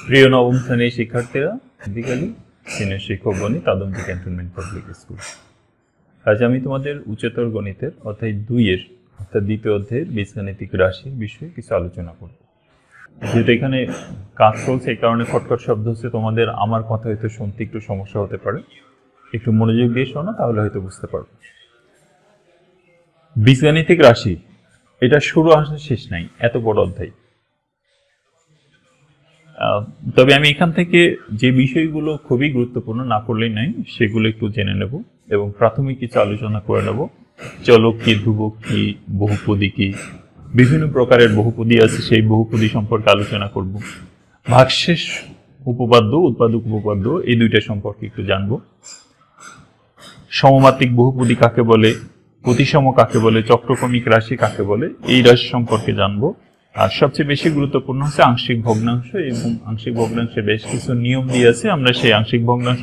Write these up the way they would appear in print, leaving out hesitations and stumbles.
প্রিয় নবম শ্রেণীর শিক্ষার্থীরা, বিকালী সিনিয়র শিক্ষক গণিত আদমজী ক্যান্টনমেন্ট পাবলিক স্কুল। আজ আমি তোমাদের উচ্চতর গণিতের অধ্যায় 2 অর্থাৎ দ্বিতীয় অধ্যায়ের বীজগাণিতিক রাশির বিষয়ে কিছু আলোচনা করব। যেহেতু এখানে কাজ চলছে, এই কারণে খটখট শব্দ হচ্ছে, তোমাদের আমার কথা হয়তো শুনতে একটু সমস্যা হতে পারে। একটু মনোযোগ দিয়ে শোনো, তাহলে হয়তো বুঝতে পারবে। বীজগাণিতিক রাশি, এটা শুরু আসা শেষ নাই, এত বড় অধ্যায়। তবে আমি এখান থেকে যে বিষয়গুলো খুবই গুরুত্বপূর্ণ, না পড়লেই নাই, সেগুলো একটু জেনে নেব এবং প্রাথমিক কিছু আলোচনা করে নেব। চলক কি, ধ্রুবক কি, বহুপদী কি, বিভিন্ন প্রকারের বহুপদী আছে, সেই বহুপদী সম্পর্কে আলোচনা করব। ভাগশেষ উপপাদ্য, উৎপাদক উপপাদ্য, এই দুইটা সম্পর্কে একটু জানব। সমমাত্রিক বহুপদী কাকে বলে, প্রতিসম কাকে বলে, চক্রক্রমিক রাশি কাকে বলে, এই রাশি সম্পর্কে জানবো। আর সবচেয়ে বেশি গুরুত্বপূর্ণ হচ্ছে আংশিক ভগ্নাংশ, এবং আংশিক ভগ্নাংশে বেশ কিছু নিয়ম দিয়ে আছে, আমরা সেই আংশিক ভগ্নাংশ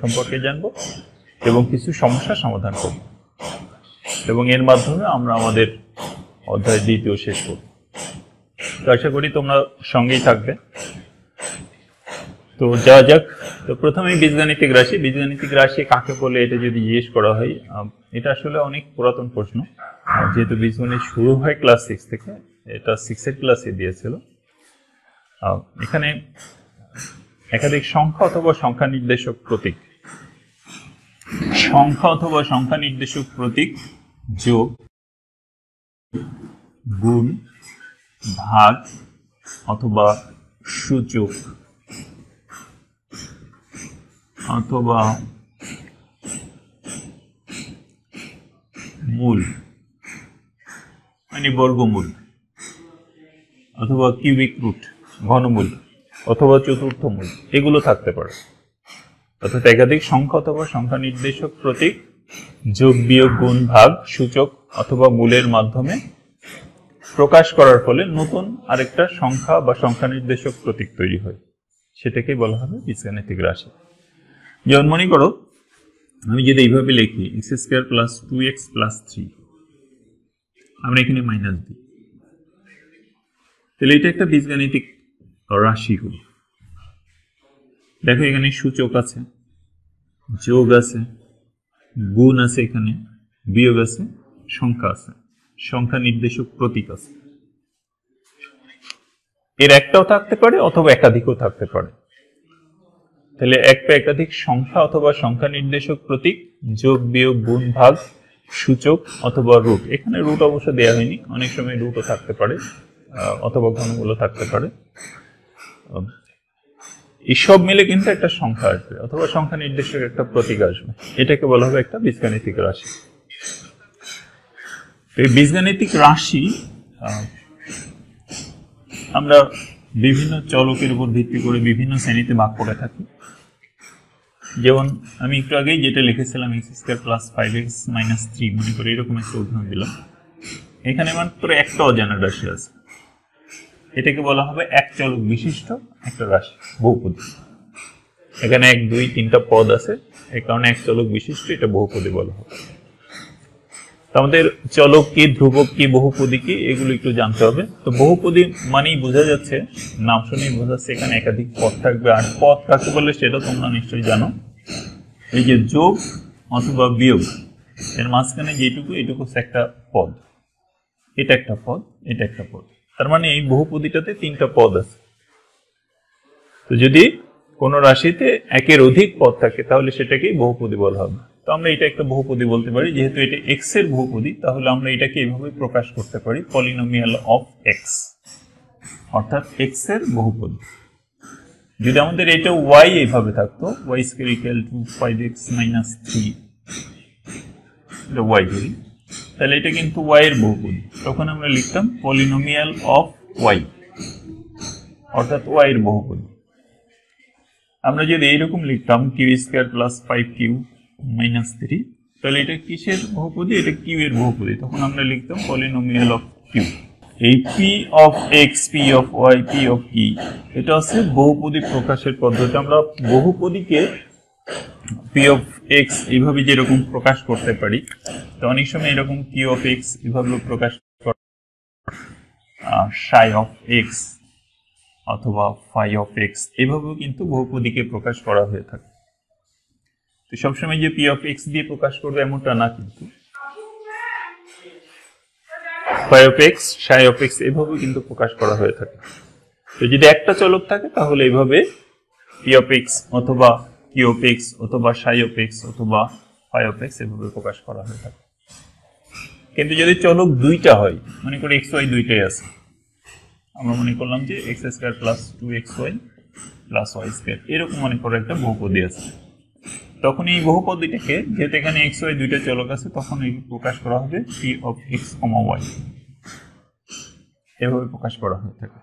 সম্পর্কে জানবো এবং কিছু সমস্যার সমাধান করব, এবং এর মাধ্যমে আমরা আমাদের অধ্যায় 2 শেষ করব। তো আশা করি তোমরা সঙ্গেই থাকবে। তো যাওয়া যাক। তো প্রথমে বীজগাণিতিক রাশি। বীজগাণিতিক রাশি কাকে বলে এটা যদি জিজ্ঞেস করা হয়, এটা আসলে অনেক পুরাতন প্রশ্ন। যেহেতু বীজগণিত শুরু হয় ক্লাস 6 থেকে, এটা 6 ক্লাসে দিয়েছিল। এখানে একাধিক সংখ্যা অথবা সংখ্যা নির্দেশক প্রতীক, সংখ্যা অথবা সংখ্যা নির্দেশক প্রতীক যোগ, গুণ, ভাগ অথবা সূচক অথবা মূল মানে বর্গমূল অথবা কিউবিক রুট ঘনমূল অথবা চতুর্থমূল, এগুলো থাকতে পারে। অর্থাৎ একাধিক সংখ্যা অথবা সংখ্যা নির্দেশক প্রতীক যোগ, বিয়োগ, গুণ, ভাগ, সূচক অথবা মূলের মাধ্যমে প্রকাশ করার ফলে নতুন আরেকটা সংখ্যা বা সংখ্যা নির্দেশক প্রতীক তৈরি হয়, সেটাকে বলা হবে বীজগাণিতিক রাশি। যেমন মনে করো, আমি যদি এইভাবে লিখি x² + 2x + 3, আমরা এখানে মাইনাস দিই, তাহলে এটা একটা বীজগাণিতিক রাশি হল। দেখো এখানে সূচক আছে, যোগ আছে, গুণ আছে, এখানে বিয়োগ আছে, সংখ্যা আছে, সংখ্যা নির্দেশক প্রতীক আছে। এর একটাও থাকতে পারে অথবা একাধিকও থাকতে পারে। তাহলে একটা একাধিক সংখ্যা অথবা সংখ্যা নির্দেশক প্রতীক যোগ, বিয়োগ, গুণ, ভাগ, সূচক অথবা রুট। এখানে রুট অবশ্য দেওয়া হয়নি, অনেক সময় রুটও থাকতে পারে অথবা ঘনমূলও থাকতে পারে। এইসব মিলে কিন্তু একটা সংখ্যা আসবে অথবা সংখ্যা নির্দেশক একটা প্রতীক আসবে, এটাকে বলা হবে একটা বীজগাণিতিক রাশি। এই বীজগাণিতিক রাশি আমরা বিভিন্ন চলকের উপর ভিত্তি করে বিভিন্ন শ্রেণীতে ভাগ করে থাকি। যেমন আমি একটু আগেই যেটা লিখেছিলাম x² + 5x - 3, মনে করি এরকম একটা উদাহরণ দিলাম। এখানে মাত্র একটা অজানা রাশি আছে, এটাকে বলা হবে এক চলক বিশিষ্ট একটা রাশি, বহুপদী। এখানে 1, 2, 3টা পদ আছে, এই কারণে এক চলক বিশিষ্ট, এটা বহুপদী বলা হবে। আমাদের চলক কি, ধ্রুবক কি, বহুপদী কি, এগুলো একটু জানতে হবে। তো বহুপদী মানেই বোঝা যাচ্ছে, নাম শুনেই বোঝা যাচ্ছে এখানে একাধিক পদ থাকবে। আর পদ কাকে বলে সেটা তোমরা নিশ্চয়ই জানো। এই যে যোগ অথবা বিয়োগ, এর মাঝখানে যেটুকু, এটুকু হচ্ছে একটা পদ, এটা একটা পদ, এটা একটা পদ। তার মানে এই বহুপদীটাতে 3টা পদ আছে। তো যদি কোনো রাশিতে একের অধিক পদ থাকে, তাহলে সেটাকেই বহুপদী বলা হবে। তো আমরা এটা একটা বহুপদী বলতে পারি। যেহেতু এটা x এর বহুপদী, তাহলে আমরা এটাকে এইভাবে প্রকাশ করতে পারি, পলিনোমিয়াল অফ x, অর্থাৎ x এর বহুপদী। যদি আমাদের এটা y এইভাবে থাকতো, y² = 5x - 3, এটা y ধরি, তাহলে এটা কিন্তু y এর বহুপদী। তখন আমরা লিখতাম পলিনোমিয়াল অফ y, অর্থাৎ y এর বহুপদী। আমরা যদি এইরকম লিখতাম q² + 5q - 3, তাহলে এটা কিসের বহুপদী? এটা q এর বহুপদী। তখন আমরা লিখতাম পলিনোমিয়াল অফ q। এই p of x, p of y, p of e, এটা হচ্ছে বহুপদী প্রকাশের পদ্ধতি। আমরা বহুপদীকে p of x এইভাবে যেরকম প্রকাশ করতে পারি, তো অনেক সময় এরকম q of x এভাবে প্রকাশ করা, psi of x অথবা ফাই অফ এক্স, এভাবেও কিন্তু বহুপদীকে প্রকাশ করা হয়ে থাকে। তো সবসময় যে পি অফ এক্স দিয়ে প্রকাশ করবে এমনটা না, কিন্তু phi of x, Sai of x এভাবেও কিন্তু প্রকাশ করা হয়ে থাকে। তো যদি একটা চলক থাকে তাহলে এইভাবে পি অফ এক্স অথবা কিউ অফ এক্স অথবা সাই অফ এক্স অথবা ফাই অফ এক্স এভাবে প্রকাশ করা হয়ে থাকে। কিন্তু যদি চলক দুইটা হয়, মনে করি এক্স ওয়াই দুইটাই আছে, আমরা মনে করলাম যে X square plus 2xy plus Y square, এরকম মনে করো একটা বহুপদী আছে। তখন এই বহুপদীটাকে, যেহেতু এখানে এক্স ওয়াই দুইটা চলক আছে, তখন এই প্রকাশ করা হবে P of X comma Y, এভাবে প্রকাশ করা হয়ে থাকে।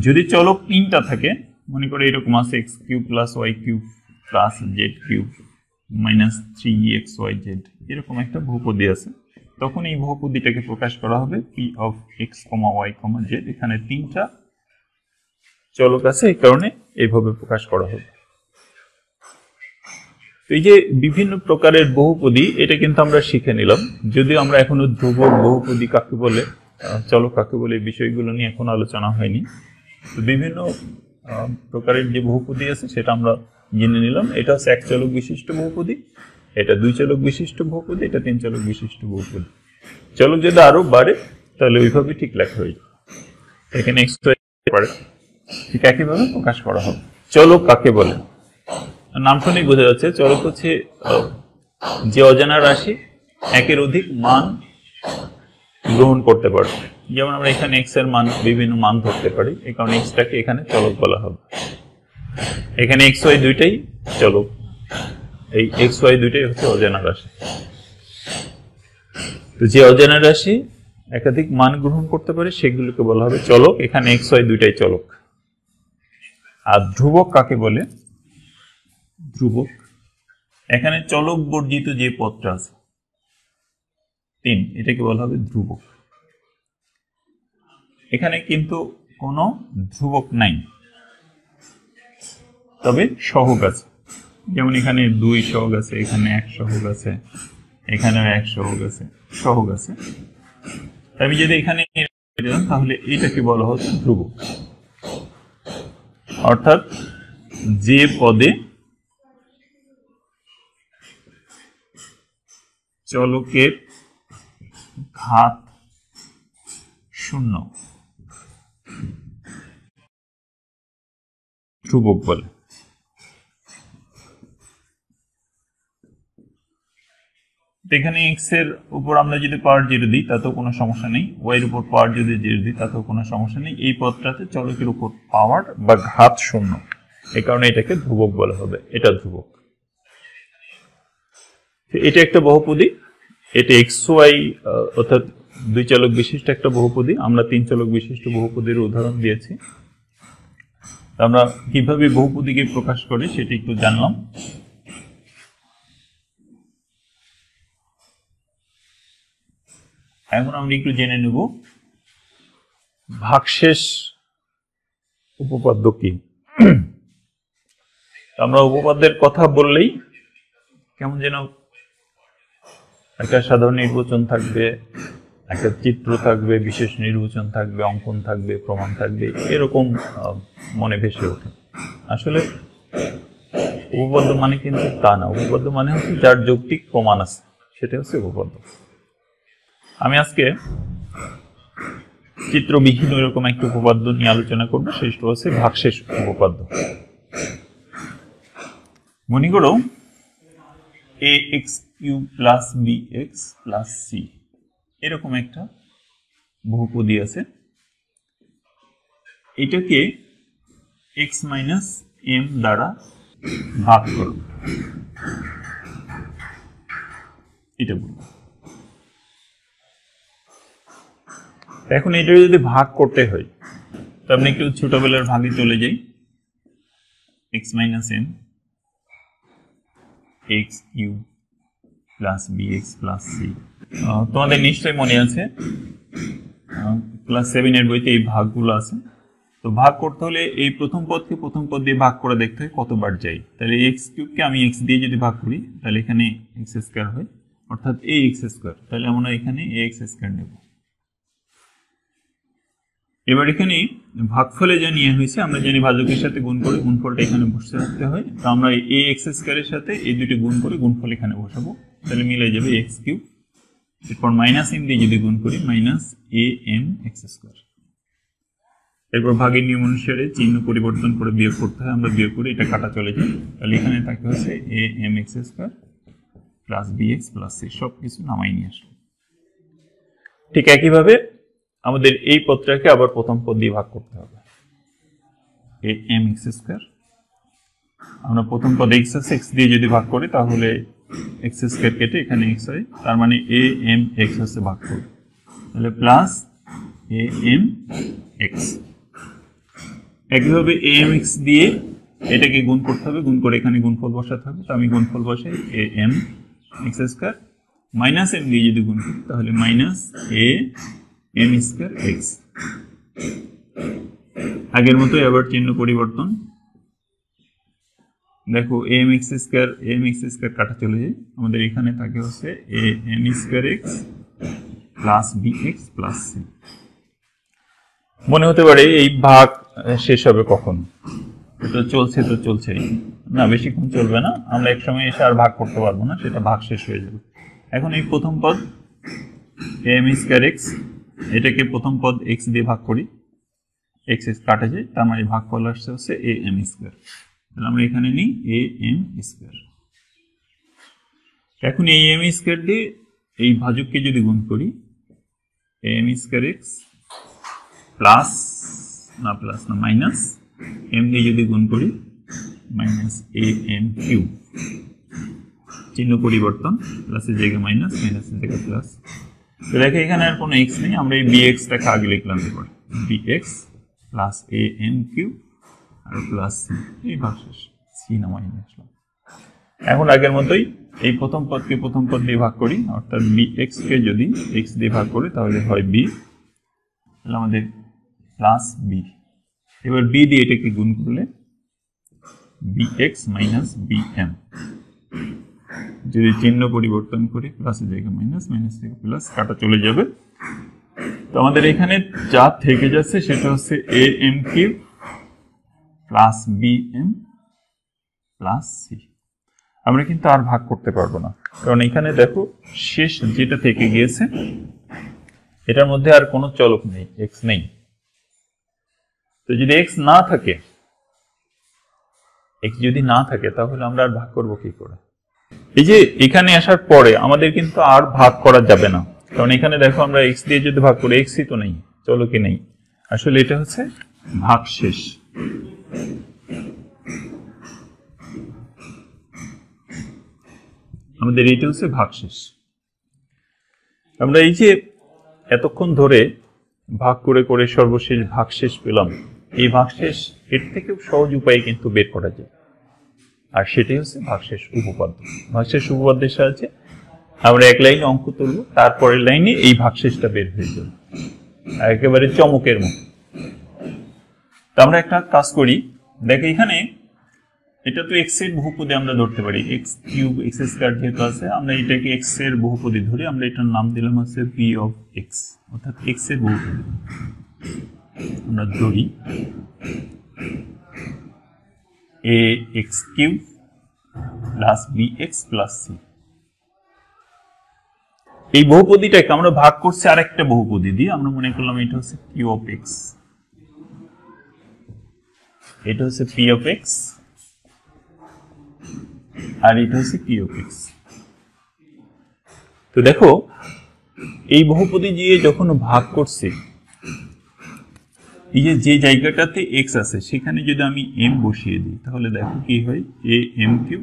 যদি চলক তিনটা থাকে, মনে করে এরকম আছে X cube plus Y cube plus Z cube minus 3xyz, এরকম একটা বহুপদী আছে, তখন এই বহুপদীটাকে প্রকাশ করা হবে P of X comma Y comma Z. এখানে তিনটা চলক আছে, এই কারণে এইভাবে প্রকাশ করা হবে। এই যে বিভিন্ন প্রকারের বহুপদী, এটা কিন্তু আমরা শিখে নিলাম, যদিও আমরা এখনো ধ্রুবক বহুপদী কাকে বলে, চলক কাকে বলে, এই বিষয়গুলো নিয়ে এখন আলোচনা হয়নি। তো বিভিন্ন প্রকারের যে বহুপদী আছে সেটা আমরা জেনে নিলাম। এটা হচ্ছে এক চলক বিশিষ্ট বহুপদী, এটা দুই চলক বিশিষ্ট বহুপদী, এটা তিন চলক বিশিষ্ট বহুপদী। চলক যদি আরো বাড়ে তাহলে ওইভাবে ঠিক লেখা হয়ে যায়, এখানে এক্স পারে, ঠিক একইভাবে প্রকাশ করা হবে। চলক কাকে বলে? নাম শুনেই বোঝা যাচ্ছে, চলক হচ্ছে যে অজানা রাশি একের অধিক মান গ্রহণ করতে পারে। যেমন আমরা এখানে এক্স এর মান বিভিন্ন মান ধরতে পারি, এই কারণে এক্সটাকে এখানে চলক বলা হবে। এখানে এক্স ওয়াই দুইটাই চলক, এই এক্স ওয়াই দুইটাই হচ্ছে অজানা রাশি। তো যে অজানা রাশি একাধিক মান গ্রহণ করতে পারে সেগুলোকে বলা হবে চলক। এখানে এক্স ওয়াই দুইটাই চলক। আর ধ্রুবক কাকে বলে? ধ্রুবক এখানে চলক বর্জিত যে পদটা আছে 3, এটাকে বলা হবে ধ্রুবক। এখানে কিন্তু কোনো ধ্রুবক নাই, তবে সহগ আছে। যেমন এখানে 2 সহগ আছে, এখানে 1 সহগ আছে, এখানেও 1 সহগ আছে, সহগ আছে। আমি যদি এখানে দিলাম তাহলে এটাকে বলা হচ্ছে ধ্রুবক। অর্থাৎ যে পদে চলকের ঘাত 0 ধ্রুবক বলে। এখানে এক্স এর উপর আমরা যদি পাওয়ার 0 দিই তাতেও কোনো সমস্যা নেই, ওয়াই এর উপর পাওয়ার যদি 0 দিই তাতেও কোনো সমস্যা নেই। এই পদটাতে চলকের উপর পাওয়ার বা ঘাত 0, এই কারণে এটাকে ধ্রুবক বলা হবে, এটা ধ্রুবক। এটা একটা বহুপদী, এটা এক্স ওয়াই অর্থাৎ দুই চলক বিশিষ্ট একটা বহুপদী। আমরা তিন চলক বিশিষ্ট বহুপদীর উদাহরণ দিয়েছি। আমরা কিভাবে বহুপদীকে প্রকাশ করি সেটা একটু জানলাম। এখন আমরা একটু জেনে নেব ভাগশেষ উপপাদ্য কি। আমরা উপপাদ্যের কথা বললেই কেমন যেন একটা সাধারণ নির্বাচন থাকবে, একটা চিত্র থাকবে, বিশেষ নির্বাচন থাকবে, অঙ্কন থাকবে, প্রমাণ থাকবে, এরকম মনে ভেসে ওঠে। আসলে উপপাদ্য মানে কিন্তু তা না। উপপাদ্য মানে হচ্ছে যার যৌক্তিক প্রমাণ আছে, সেটা হচ্ছে উপপাদ্য। আমি আজকে চিত্রবিহীন এরকম একটা উপপাদ্য নিয়ে আলোচনা করবো, সেটা হচ্ছে ভাগশেষ উপপাদ্য। মনে করো ax³ plus bx plus c, এরকম একটা বহুপদী আছে। এটাকে x মাইনাস m দ্বারা ভাগ করো, এটা বলবো। এখন এটা যদি ভাগ করতে হয়, তো আপনি একটু ছোটবেলার ভাগে চলে যাই। x minus m x³ plus bx plus c, তোমাদের নিশ্চয়ই মনে আছে ক্লাস 7 এর বইতে এই ভাগগুলো আছে। তো ভাগ করতে হলে এই প্রথম পদকে প্রথম পদ দিয়ে ভাগ করে দেখতে হয় কতবার যাই। তাহলে x³ কে আমি x দিয়ে যদি ভাগ করি তাহলে এখানে x² হয়, অর্থাৎ ax²। তাহলে আমরা এখানে ax² নেব। এবার এখানে ভাগফলে যা নিয়ে হয়েছে আমরা জানি ভাজকের সাথে গুণ করে গুণফলটা এখানে বসতে রাখতে হয়, তো আমরা এ এক্স স্কোয়ারের সাথে এই দুটি গুণ করে গুণফল এখানে বসাবো, তাহলে মিলে যাবে এক্স কিউব, এরপর মাইনাস এম দিয়ে যদি গুণ করি minus A M X square. এরপর ভাগের নিয়ম অনুসারে চিহ্ন পরিবর্তন করে বিয়োগ করতে হয়, আমরা বিয়োগ করে এটা কাটা চলে যায়, তাহলে এখানে থাকে হচ্ছে A M X square plus B X plus C, সব কিছু নামাই নিয়ে আসবো। ঠিক একইভাবে আমাদের এই পদটাকে আবার প্রথম পদ দিয়ে ভাগ করতে হবে, এ এম এক্স স্কোয়ার, আমরা প্রথম পদ এক্স আছে এক্স দিয়ে যদি ভাগ করি তাহলে এক্স স্কোয়ার কেটে এখানে এক্স হয়, তার মানে এ এম এক্স হচ্ছে ভাগ করবে, তাহলে প্লাস এ এম এক্স। একইভাবে এ এম এক্স দিয়ে এটাকে গুণ করতে হবে, গুণ করে এখানে গুণফল বসাতে হবে, তো আমি গুণফল বসাই A M X square minus M দিয়ে যদি গুণ করি তাহলে minus A M square X. আগের মতোই আবার চিহ্ন পরিবর্তন, দেখো এ এম এক্স স্কোয়ার কাটা চলে যায়, আমাদের এখানে থাকে হচ্ছে A M square X plus B X plus C. মনে হতে পারে এই ভাগ শেষ হবে কখন, তো চলছে না, বেশিক্ষণ চলবে না, আমরা এক সময় এসে আর ভাগ করতে পারবো না, সেটা ভাগ শেষ হয়ে যাবে। এখন এই প্রথম পদ এ এম স্কোয়ার এক্স, এটাকে প্রথম পদ এক্স দিয়ে ভাগ করি, এক্স এক্স কাটা যায়, তার মানে ভাগফল আসছে হচ্ছে এ এম স্কোয়ার, তাহলে আমরা এখানে নিই এ এম স্কোয়ার। এখন এই এম স্কোয়ার দিয়ে এই ভাজককে যদি গুণ করি A M square X plus না মাইনাস এম দিয়ে যদি গুণ করি মাইনাস এ এম কিউব, চিহ্ন পরিবর্তন, প্লাসের জায়গায় মাইনাস, মাইনাসের জায়গায় প্লাস। তো দেখো এখানে আর কোনো এক্স নেই, আমরা এই বি এক্সটাকে আগে লিখলাম, এবার B X plus A M cube আর প্লাস সি, এই ভাগ শেষ, সি নামাই নিয়ে আসলাম। এখন আগের মতোই এই প্রথম পদকে প্রথম পদ দিয়ে ভাগ করি, অর্থাৎ বি এক্স কে যদি এক্স দিয়ে ভাগ করি তাহলে হয় বি, তাহলে আমাদের প্লাস বি। এবার বি দিয়ে এটাকে গুণ করলে B X minus B M, যদি চিহ্ন পরিবর্তন করি প্লাসের জায়গায় মাইনাস, মাইনাস থেকে প্লাস, কাটা চলে যাবে। তো আমাদের এখানে যা থেকে যাচ্ছে সেটা হচ্ছে A M cube plus B M plus C. আমরা কিন্তু আর ভাগ করতে পারবো না, কারণ এখানে দেখো শেষ যেটা থেকে গিয়েছে এটার মধ্যে আর কোনো চলক নেই, এক্স নেই। তো যদি এক্স না থাকে, এক্স যদি না থাকে তাহলে আমরা আর ভাগ করবো কি করে? এই যে এখানে আসার পরে আমাদের কিন্তু আর ভাগ করা যাবে না, কারণ এখানে দেখো আমরা এক্স দিয়ে যদি ভাগ করি এক্সই তো নেই, চলকই নেই, আসলে এটা হচ্ছে ভাগ শেষ। আমাদের এইটা হচ্ছে ভাগ শেষ। আমরা এই যে এতক্ষণ ধরে ভাগ করে করে সর্বশেষ ভাগ শেষ পেলাম, এই ভাগ শেষ এর থেকেও সহজ উপায়ে কিন্তু বের করা যায়, আর সেটাই হচ্ছে ভাগশেষ উপপাদ্য। ভাগশেষ উপপাদ্যের সাহায্যে আমরা এক লাইনে অঙ্ক তুলব, তারপরের লাইনে এই ভাগশেষটা বের হয়ে যাবে একেবারে চমকের মতো। তো আমরা একটা কাজ করি, দেখো এখানে এটা তো এক্স এর বহুপদী আমরা ধরতে পারি, এক্স কিউব এক্স স্কয়ার যেহেতু আছে, আমরা এটাকে এক্স এর বহুপদী ধরি, আমরা এটার নাম দিলাম হচ্ছে পি অফ এক্স, অর্থাৎ এক্স এর বহুপদী আমরা ধরি A X cube plus B X plus C. এই বহুপদীটাকে আমরা ভাগ করছি আরেকটা বহুপদী দিয়ে, আমরা মনে করলাম এটা হচ্ছে কিউ অফ এক্স, এটা হচ্ছে পি অফ এক্স আর এটা হচ্ছে পি অফ এক্স। তো দেখো এই বহুপদী দিয়ে যখন ভাগ করছি, এই যে জায়গাটাতে এক্স আছে সেখানে যদি আমি এম বসিয়ে দিই তাহলে দেখো কি হয়, A M cube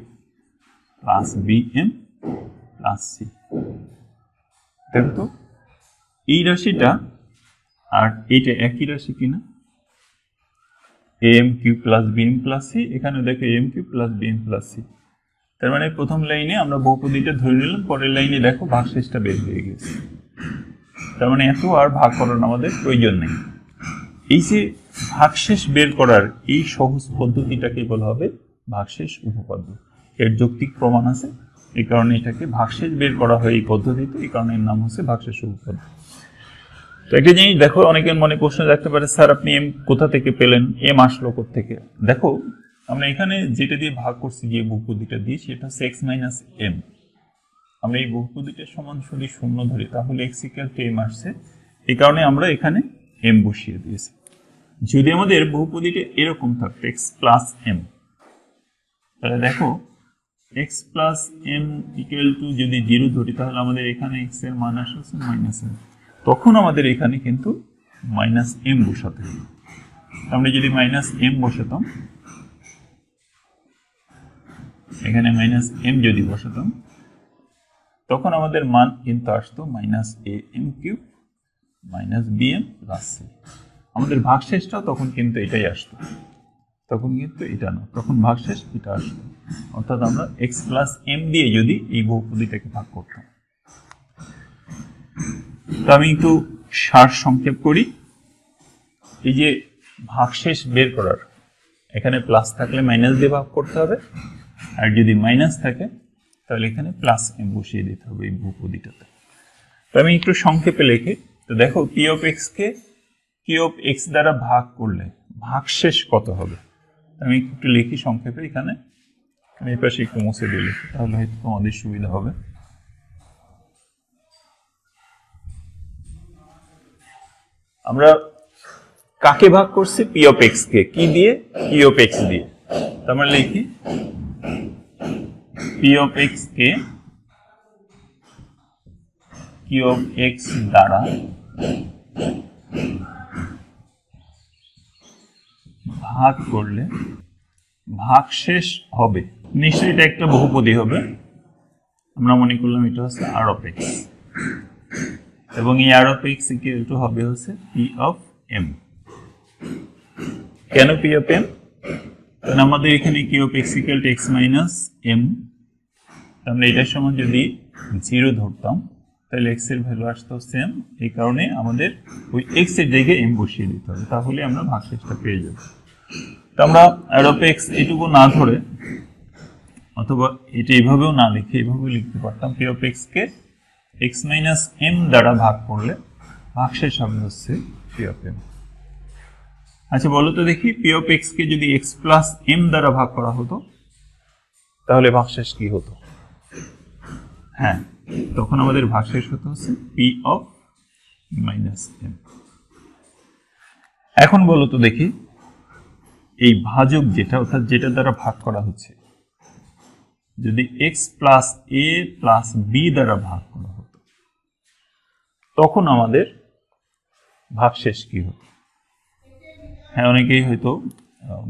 plus B M plus C. দেখো তো এই রাশিটা আর এইটা একই রাশি কিনা, A M cube plus B M plus C, এখানে দেখো A M cube plus B M plus C. তার মানে প্রথম লাইনে আমরা বহুপদীটা ধরে নিলাম, পরের লাইনে দেখো ভাগশেষটা বের হয়ে গেছে। তার মানে এত আর ভাগ করার আমাদের প্রয়োজন নেই। এই যে ভাগশেষ বের করার এই সহজ পদ্ধতিটাকে বলা হবে ভাগশেষ উপপাদ্য। এর যৌক্তিক প্রমাণ আছে, এই কারণে এটাকে ভাগশেষ বের করা হয় এই পদ্ধতিতে, এই কারণে এর নাম হচ্ছে ভাগশেষ উপপাদ্য। তো একটা জিনিস দেখো, অনেকের মনে প্রশ্ন রাখতে পারে, স্যার আপনি এম কোথা থেকে পেলেন, এম আসলো কোত্থেকে? দেখো আমরা এখানে যেটা দিয়ে ভাগ করছি, যে বহুপদীটা দিয়ে, সেটা হচ্ছে এক্স মাইনাস এম। আমরা এই বহুপদীটার সমান যদি শূন্য ধরি তাহলে এক্স ইকুয়াল টু এম আসছে, এই কারণে আমরা এখানে এম বসিয়ে দিয়েছি। যদি আমাদের বহুপদীটা এরকম থাকতো এক্স প্লাস এম, তাহলে দেখো X plus M equal to যদি 0 ধরি, তাহলে আমাদের এখানে এক্স এর মান আসছে মাইনাস এম, তখন আমাদের এখানে কিন্তু মাইনাস এম বসাতে হবে। আমরা যদি মাইনাস এম বসাতাম, এখানে মাইনাস এম যদি বসাতাম, তখন আমাদের মান কিন্তু আসতো minus A M cube minus B M plus C. আমাদের ভাগশেষটাও তখন কিন্তু এটাই আসতো, তখন কিন্তু এটা না, তখন ভাগশেষ এটা আসতো। অর্থাৎ আমরা এক্স প্লাস এম দিয়ে যদি এই বহুপদীটাকে ভাগ করতাম। তো আমি একটু সার সংক্ষেপ করি। এই যে ভাগশেষ বের করার, এখানে প্লাস থাকলে মাইনাস দিয়ে ভাগ করতে হবে, আর যদি মাইনাস থাকে তাহলে এখানে প্লাস এম বসিয়ে দিতে হবে এই বহুপদীটাতে। তো আমি একটু সংক্ষেপে লিখি। তো দেখো পি অফ এক্স কে কিউ অফ এক্স দ্বারা ভাগ করলে ভাগশেষ কত হবে? আমি একটু লিখি সংক্ষেপে। এখানে আমি এই পাশে একটু মুছে দিয়ে লিখি, তাহলে হয়তো তোমাদের সুবিধা হবে। আমরা কাকে ভাগ করছি? পি অফ এক্স কে। কি দিয়ে? কিউ অফ এক্স দিয়ে। তো আমরা লিখি পি অফ এক্স কে কিউ অফ এক্স দ্বারা ভাগ করলে ভাগশেষ হবে। নিশ্চয়ই এটা একটা বহুপদী হবে, আমরা মনে করলাম এটা হচ্ছে আর অফ এক্স, এবং এই R of X equal to হবে হচ্ছে পি অফ এম। কেন পি অফ এম? কারণ আমাদের এখানে Q of X equal to X minus M, আমরা এটার সমান যদি 0 ধরতাম তাহলে এক্স এর ভ্যালু আসতো সেম। এই কারণে আমাদের ওই এক্স এর জায়গায় এম বসিয়ে দিতে হবে, তাহলে আমরা ভাগশেষটা পেয়ে যাব। তো আমরা আর অফ এক্স এটুকু না ধরে, অথবা এটা এইভাবেও না লিখে এইভাবেও লিখতে পারতাম, পি অফ এক্স কে এক্স মাইনাস এম দ্বারা ভাগ করলে ভাগশেষ হবে হচ্ছে পি অফ এম। আচ্ছা বলো তো দেখি, পি অফ এক্স কে যদি এক্স প্লাস এম দ্বারা ভাগ করা হতো তাহলে ভাগশেষ কি হতো? হ্যাঁ, তখন আমাদের ভাগশেষ হতে হচ্ছে পি অফ মাইনাস এম। এখন বলো তো দেখি, এই ভাজক যেটা, অর্থাৎ যেটা দ্বারা ভাগ করা হচ্ছে, যদি এক্স প্লাস এ প্লাস বি দ্বারা ভাগ করা হতো তখন আমাদের ভাগশেষ কি হতো? হ্যাঁ, অনেকেই হয়তো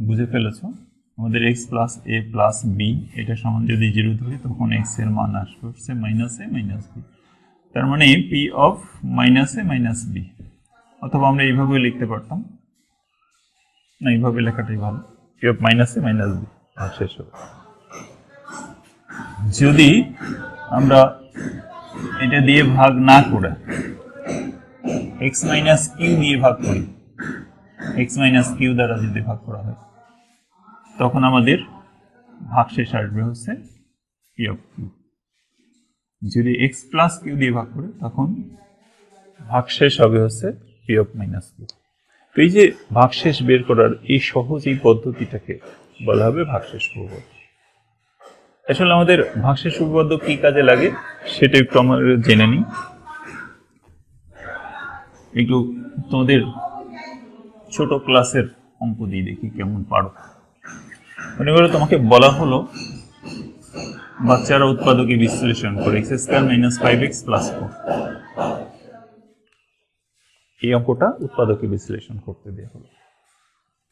বুঝে ফেলেছ। আমাদের এক্স প্লাস এ প্লাস বি এটা সমান যদি 0 ধরি, তখন এক্স এর মান আসবে হচ্ছে মাইনাস এ মাইনাস বি। তার মানে P of minus A minus B. অথবা আমরা এইভাবে লিখতে পারতাম, না এইভাবে লেখাটাই ভালো, P of minus A minus B ভাগশেষ হবে। যদি আমরা এটা দিয়ে ভাগ না করে এক্স মাইনাস কিউ দিয়ে ভাগ করি, এক্স মাইনাস কিউ দ্বারা যদি ভাগ করা হয়, তখন আমাদের ভাগশেষ আসবে হচ্ছে পি অফ কিউ। যদি এক্স প্লাস কিউ দিয়ে ভাগ করে, তখন ভাগশেষ হবে হচ্ছে পি অফ মাইনাস কিউ। তো এই যে ভাগশেষ বের করার এই সহজ এই পদ্ধতিটাকে বলা হবে ভাগশেষ উপপাদ্য। আসলে আমাদের ভাগশেষ উপপাদ্য কি কাজে লাগে সেটা একটু আমরা জেনে নিই। একটু তোমাদের ছোট ক্লাসের অঙ্ক দিয়ে দেখি কেমন পারো। মনে করো তোমাকে বলা হলো বাচ্চারা উৎপাদকে বিশ্লেষণ করে x square minus 5x plus 4, এই অঙ্কটা উৎপাদকে বিশ্লেষণ করতে দেওয়া হলো।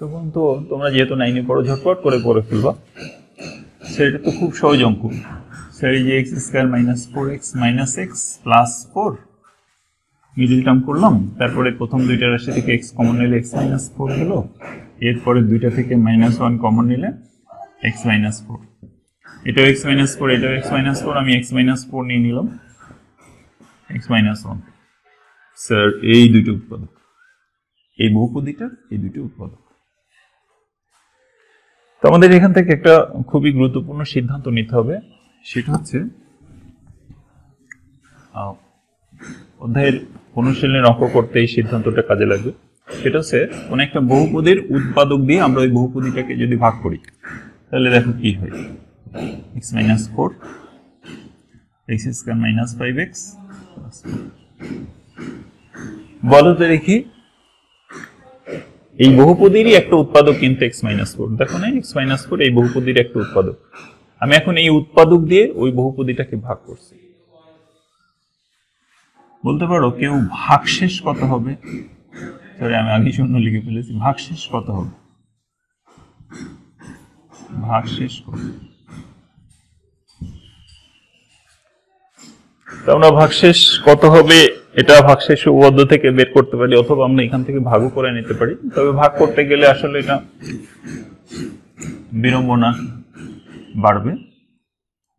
তখন তো তোমরা যেহেতু 9-এ পড়ো, ঝটপট করে পড়ে ফেলবা। সেটা তো খুব সহজ অঙ্ক। সেই যে x square minus 4x minus x plus 4 middle term করলাম, তারপরে প্রথম দুইটা রাশি থেকে এক্স কমন নিলে এক্স মাইনাস 4 হলো, এরপরে দুইটা থেকে -1 কমন নিলে এক্স মাইনাস 4, এটাও এক্স মাইনাস 4, এটাও এক্স মাইনাস 4, আমি এক্স মাইনাস 4 নিয়ে নিলাম, এক্স মাইনাস 1। স্যার এই দুটো উৎপাদক, এই বহুপদীটার এই দুটো উৎপাদক। তো আমাদের এখান থেকে একটা খুবই গুরুত্বপূর্ণ সিদ্ধান্ত নিতে হবে, সেটা হচ্ছে অধ্যায়ের অনুশীলনের অঙ্ক করতে এই সিদ্ধান্তটা কাজে লাগবে। সেটা হচ্ছে কোন একটা বহুপদীর উৎপাদক দিয়ে আমরা ওই বহুপদীটাকে যদি ভাগ করি তাহলে দেখো কি হয়, x minus 4 x square minus 5x। বলো তো দেখি, এই বহুপদীরই একটা উৎপাদক কিন্তু x মাইনাস 4, দেখো না x মাইনাস 4 এই বহুপদীর একটা উৎপাদক। আমি এখন এই উৎপাদক দিয়ে ওই বহুপদীটাকে ভাগ করছি। বলতে পারো কেউ ভাগশেষ কত হবে? সরি, আমি আগে শূন্য লিখে ফেলেছি। ভাগশেষ কত হবে? ভাগশেষ কত? আমরা ভাগশেষ কত হবে এটা ভাগশেষ উপপাদ্য থেকে বের করতে পারি, অথবা আমরা এখান থেকে ভাগও করে নিতে পারি। তবে ভাগ করতে গেলে আসলে এটা বিড়ম্বনা বাড়বে।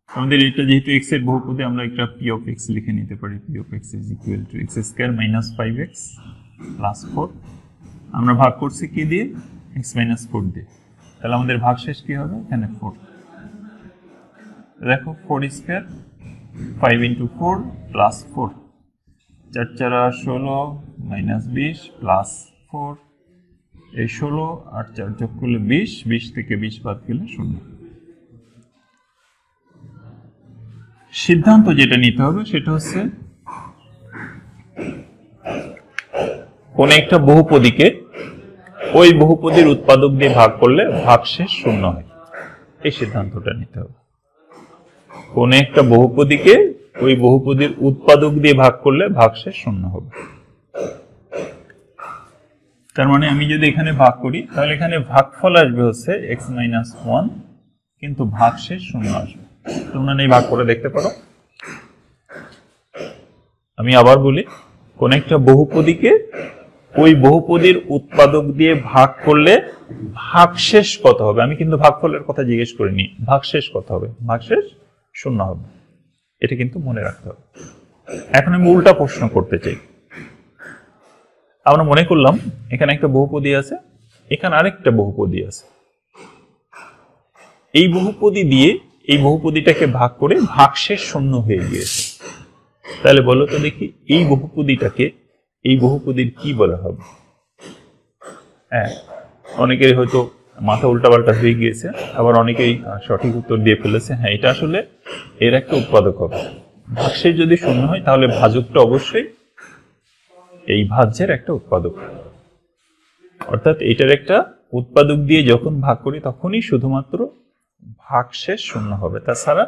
আমাদের এটা যেহেতু x এর বহুপদী, আমরা একটা p of x লিখে নিতে পারি। p of x is equal to x square minus 5x plus 4। আমরা ভাগ করছি কি দিয়ে? x minus 4 দিয়ে। তাহলে আমাদের ভাগশেষ কি হবে? এখানে 4। দেখো 4 square 5 into 4 plus 4, 4 4 16 minus 20 plus 4, এই 16 আর 4 যোগ করলে 20, 20 থেকে 20 বাদ গেলে 0। সিদ্ধান্ত যেটা নিতে হবে সেটা হচ্ছে কোন একটা বহুপদীকে ওই বহুপদীর উৎপাদক দিয়ে ভাগ করলে ভাগশেষ 0 হয়। এই সিদ্ধান্তটা নিতে হবে। কোন একটা বহুপদীকে ওই বহুপদীর উৎপাদক দিয়ে ভাগ করলে ভাগশেষ 0 হবে। তার মানে আমি যদি এখানে ভাগ করি তাহলে এখানে ভাগফল আসবে হচ্ছে x মাইনাস 1, কিন্তু ভাগশেষ 0 আসবে। তোমরা এই ভাগ করে দেখতে পারো। আমি আবার বলি, কোন একটা বহুপদীকে ওই বহুপদীর উৎপাদক দিয়ে ভাগ করলে ভাগশেষ কত হবে। আমি কিন্তু ভাগফলের কথা জিজ্ঞেস করিনি, ভাগশেষ কত হবে? ভাগশেষ 0 হবে। এটা কিন্তু মনে রাখতে হবে। এখন আমি উল্টা প্রশ্ন করতে চাই। আমরা মনে করলাম এখানে একটা বহুপদী আছে, এখানে আরেকটা বহুপদী আছে। এই বহুপদী দিয়ে এই বহুপদীটাকে ভাগ করে ভাগশেষ 0 হয়ে গিয়েছে। তাহলে বলো তো দেখি, এই বহুপদীটাকে এই বহুপদীর কি বলা হবে? হ্যাঁ, অনেকের হয়তো মাথা উল্টাপাল্টা হয়ে গিয়েছে, আবার অনেকেই সঠিক উত্তর দিয়ে ফেলেছে। হ্যাঁ, এটা আসলে এর একটা উৎপাদক হবে। ভাগশেষ যদি 0 হয় তাহলে ভাজকটা অবশ্যই এই ভাজ্যের একটা উৎপাদক, অর্থাৎ এটার একটা উৎপাদক দিয়ে যখন ভাগ করি তখনই শুধুমাত্র ভাগশেষ 0 হবে, তাছাড়া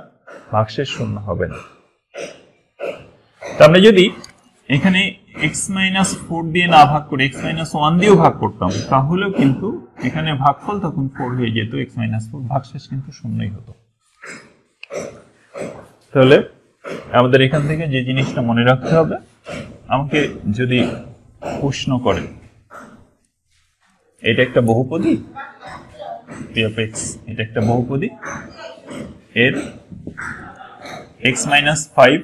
ভাগশেষ 0 হবে না। আমরা যদি এখানে x মাইনাস 4 দিয়ে না ভাগ করে x মাইনাস 1 দিয়েও ভাগ করতাম তাহলেও কিন্তু এখানে ভাগফল তখন 4 হয়ে যেত। x মাইনাস 4 ভাগশেষ কিন্তু 0ই হতো। তাহলে আমাদের এখান থেকে যে জিনিসটা মনে রাখতে হবে, আমাকে যদি প্রশ্ন করে এটা একটা বহুপদী p of x, এটা একটা বহুপদী, এর x মাইনাস 5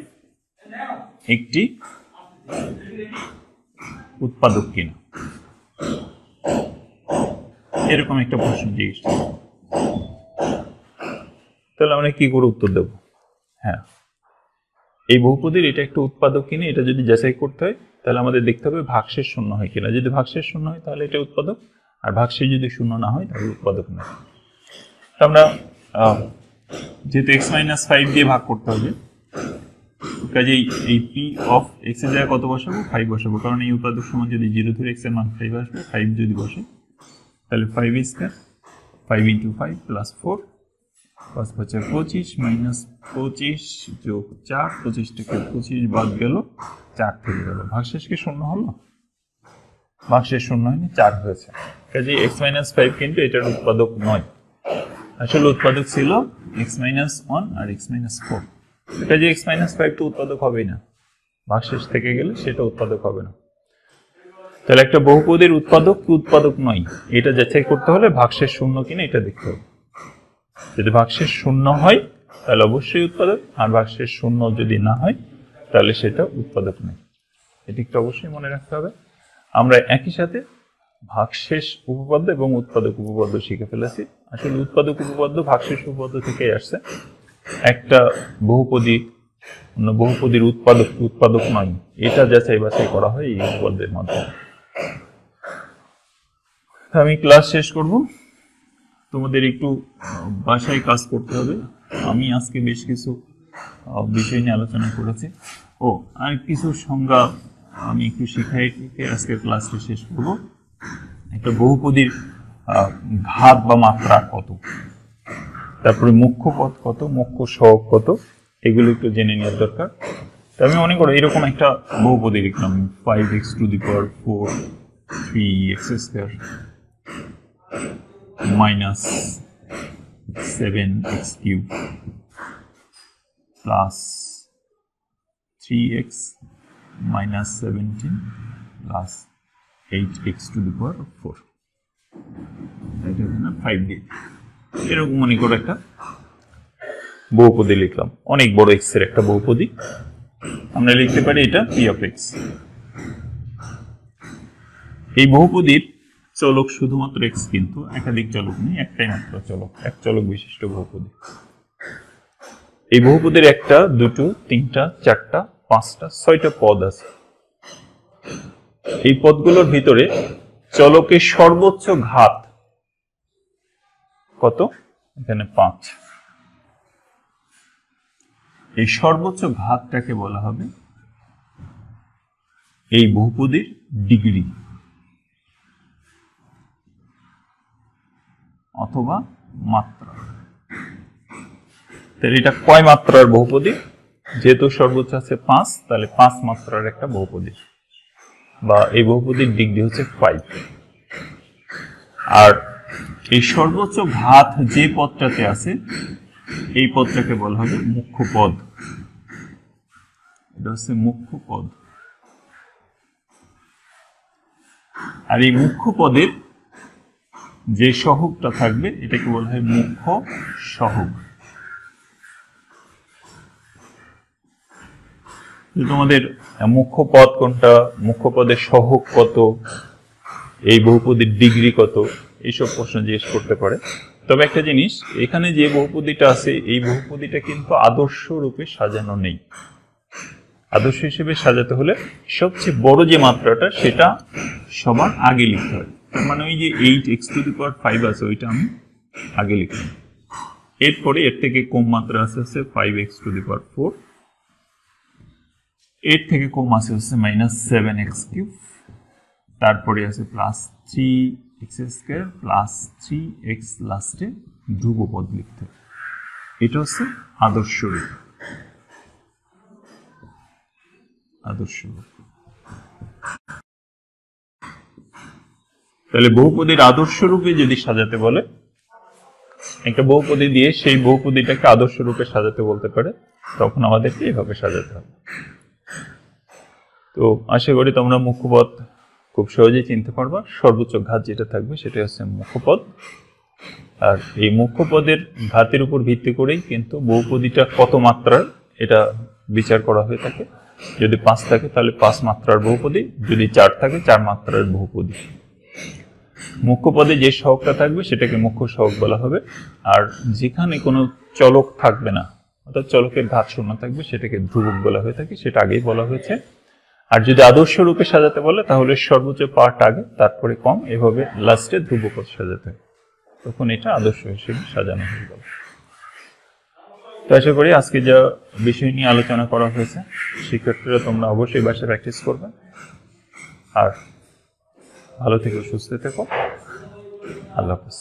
একটি উৎপাদক কিনা, এরকম একটা প্রশ্ন জিজ্ঞেস করে, তাহলে আমরা কি করে উত্তর দেব? হ্যাঁ, এই বহুপদীর এটা একটা উৎপাদক কিনা এটা যদি যাচাই করতে হয় তাহলে আমাদের দেখতে হবে ভাগশেষ 0 হয় কিনা। যদি ভাগশেষ 0 হয় তাহলে এটা উৎপাদক, আর ভাগশেষ যদি 0 না হয় তাহলে উৎপাদক না। আমরা যেহেতু x মাইনাস 5 দিয়ে ভাগ করতে হবে, কাজেই এই p অফ x এর জায়গায় কত বসাবো? 5 বসাবো, কারণ এই উৎপাদক সমান যদি 0 ধরে x এর মান 5 আসবে। 5 যদি বসে তাহলে 5 স্কয়ার 5 into 5 plus 4, 5 5 25 মাইনাস 25 যোগ 4, 25 থেকে 25 বাদ গেল, 4 থেকে গেল। ভাগশেষ কি 0 হলো? ভাগশেষ 0 হয়নি, 4 হয়েছে। কাজেই x মাইনাস 5 কিন্তু এটার উৎপাদক নয়, আসলে উৎপাদক ছিল x মাইনাস 1 আর x মাইনাস 4। কাজে x মাইনাস 5 তো উৎপাদক হবেই না, ভাগশেষ থেকে গেলে সেটা উৎপাদক হবে না। তাহলে একটা বহুপদীর উৎপাদক কি উৎপাদক নয় এটা যাচাই করতে হলে ভাগশেষ 0 কিনা এটা দেখতে হবে। যদি ভাগশেষ 0 হয় তাহলে অবশ্যই উৎপাদক, আর ভাগশেষ 0 যদি না হয় তাহলে সেটা উৎপাদক নয়। এটি একটু অবশ্যই মনে রাখতে হবে। আমরা একই সাথে ভাগশেষ উপপাদ্য এবং উৎপাদক উপপাদ্য শিখে ফেলেছি। আসলে উৎপাদক উপপাদ্য ভাগশেষ উপপাদ্য থেকেই আসছে। একটা বহুপদী অন্য বহুপদীর উৎপাদক নয়, এটা যাচাই বাছাই করা হয় এই উপপাদ্যের মাধ্যমে। আমি ক্লাস শেষ করব, তোমাদের একটু বাসায় কাজ করতে হবে। আমি আজকে বেশ কিছু বিষয় নিয়ে আলোচনা করেছি। আর কিছু সংজ্ঞা আমি একটু শিখাই আজকের ক্লাসটা শেষ করব। একটা বহুপদীর ঘাত বা মাত্রা কত, তারপরে মুখ্য পদ কত, মুখ্য সহগ কত, এগুলো একটু জেনে নেওয়ার দরকার। তো আমি মনে করি এরকম একটা বহুপদী লিখলাম 5x⁴ 3x² minus 7x³ plus 3x minus 17 plus 8x⁴ এটা না 5 দিয়ে এরকম মনে করে একটা বহুপদী লিখলাম, অনেক বড় x এর একটা বহুপদী। আমরা লিখতে পারি এটা p of x। এই বহুপদীর চলক শুধুমাত্র x, কিন্তু একাধিক চলক নেই, একটাই মাত্র চলক, এক চলক বিশিষ্ট বহুপদী। এই বহুপদীর একটা, দুটো, তিনটা, চারটা, পাঁচটা, ছয়টা পদ আছে। এই পদগুলোর ভিতরে চলকের সর্বোচ্চ ঘাত কত? এখানে 5। এই সর্বোচ্চ ঘাতটাকে বলা হবে এই বহুপদীর ডিগ্রি অথবা মাত্রা। তাহলে এটা কয় মাত্রার বহুপদী? যেহেতু সর্বোচ্চ আছে 5, তাহলে 5 মাত্রার একটা বহুপদী, বা এই বহুপদীর ডিগ্রি হচ্ছে 5। আর এই সর্বোচ্চ ঘাত যে পদটাতে আছে এই পদটাকে বলা হবে মুখ্য পদ। এটা হচ্ছে মুখ্য পদ। আর এই মুখ্য পদের যে সহগটা থাকবে এটাকে বলা হয় মুখ্য সহগ। তোমাদের মুখ্য পদ কোনটা, মুখ্য পদের সহগ কত, এই বহুপদীর ডিগ্রি কত, এইসব প্রশ্ন জিজ্ঞেস করতে পারে। তবে একটা জিনিস, এখানে যে বহুপদীটা আছে এই বহুপদীটা কিন্তু আদর্শ রূপে সাজানো নেই। আদর্শ হিসেবে সাজাতে হলে সবচেয়ে বড় যে মাত্রাটা সেটা সবার আগে লিখতে হয়। তার মানে ওই যে 8x⁵ আছে ওইটা আমি আগে লিখলাম। এরপরে এর থেকে কম মাত্রা আছে 5x⁴, এর থেকে কম আছে হচ্ছে -7x³, তারপরে আছে +3x² +3x লাস্টে ধ্রুবপদ লিখতে হবে। এটা হচ্ছে আদর্শ রূপ। তাহলে বহুপদীর আদর্শ রূপে যদি সাজাতে বলে, একটা বহুপদী দিয়ে সেই বহুপদীটাকে আদর্শ রূপে সাজাতে বলতে পারে, তখন আমাদেরকে এইভাবে সাজাতে হবে। তো আশা করি তোমরা মুখ্যপদ খুব সহজেই চিনতে পারবা। সর্বোচ্চ ঘাত যেটা থাকবে সেটা হচ্ছে মুখ্যপদ। আর এই মুখ্যপদের ঘাতের উপর ভিত্তি করেই কিন্তু বহুপদীটা কত মাত্রার এটা বিচার করা হয়ে থাকে। যদি 5 থাকে তাহলে 5 মাত্রার বহুপদী, যদি 4 থাকে 4 মাত্রার বহুপদী। মুখ্যপদে যে সহগটা থাকবে সেটাকে মুখ্য সহগ বলা হবে। আর যেখানে কোনো চলক থাকবে না, অর্থাৎ চলকের ঘাত শূন্য থাকবে, সেটাকে ধ্রুবক বলা হয়ে থাকে, সেটা আগেই বলা হয়েছে। আর যদি আদর্শ রূপে সাজাতে বলে তাহলে সর্বোচ্চ পার্ট আগে, তারপরে কম, এভাবে লাস্টে ধ্রুবপদ সাজাতে হয়, তখন এটা আদর্শ হিসেবে সাজানো হয়ে গেল। তো আশা করি আজকে যা বিষয় নিয়ে আলোচনা করা হয়েছে শিক্ষার্থীরা তোমরা অবশ্যই বাসায় প্র্যাকটিস করবে। আর ভালো থেকো, সুস্থ থেকো। আল্লাহ হাফেজ।